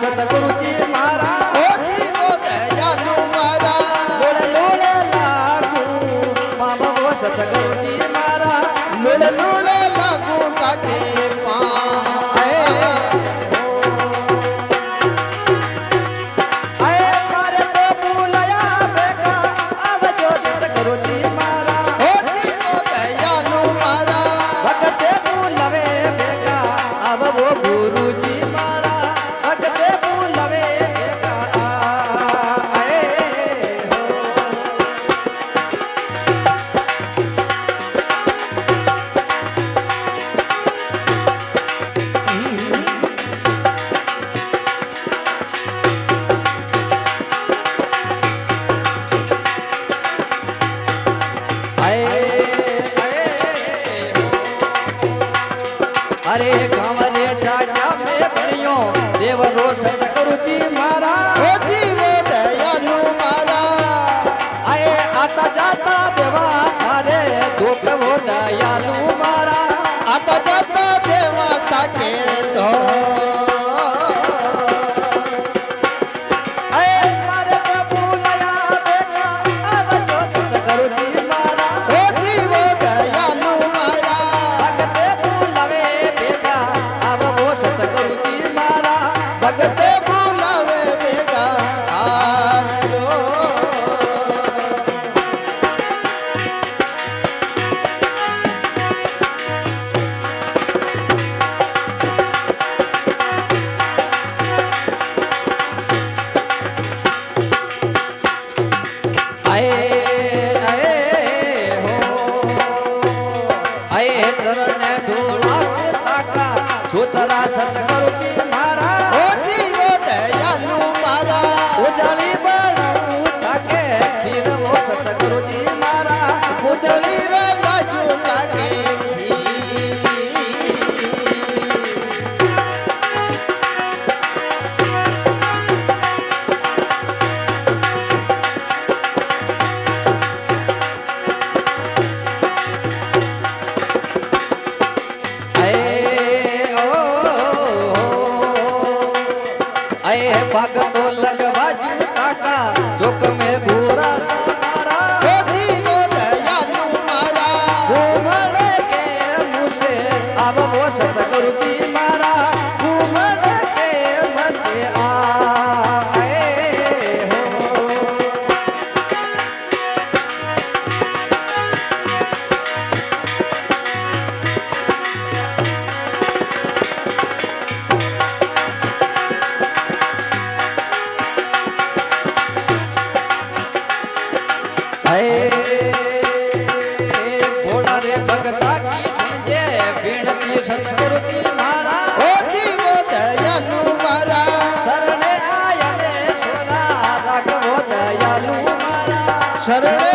સતગુરુજી મારા ઓ જીવો દયાલુ મારા લોળે લોળે લાગુ બાબો સતગુરુજી મારા લુળ લુળ લાગુ તાકે પાય આય મારે તો ભૂલયા ભેગા આવજો સતગુરુજી મારા ઓ જીવો દયાલુ મારા ભગતે ભૂલવે ભેગા આવવો ગુરુજી મારા ભગતે ભૂલવે ભેગા આય હો અરે કાંવરે જાજા મે ભણ્યો દેવરો સતગુરુજી મારા ઓ જીવો દયાલુ મારા આય આતા જાતા દેવા તારે દુઃખવો દયાલુ મારા આતા જાતા દેવા તાકે તો આય મારે તો ભૂલયા ભેગા આવજો સતગુરુજી મારા ઓ જીવો દયાલુ મારા ભગતે ભૂલવે ભેગા આવવો સતગુરુજી મારા ભગતે બોલાવે ભેગા આવજો ચરણે ઢોળા તાકા છોતરા સતગુરુજી મારા ઓ જીવો દયાલુ મારા ઉજાળી બનાવું તાકે ખીરવો સતગુરુજી મારા ઉજળી રે બાજુ તાકે ખી ભગતો લગવા તાકા જોક મે ભૂરા મારા ઓ જીવો દયાલુ મારા ઘૂમડે કે મુસે આવવો સતગુરુજી મારા ઘૂમડે કે મસે આય હો ભોળા રે ભગતા કી સુનજે વિનતી સતગુરુજી મારા ઓ જીવો દયાલુ મારા શરણે આયને સોરા રાખવો દયાલુ મારા શરણે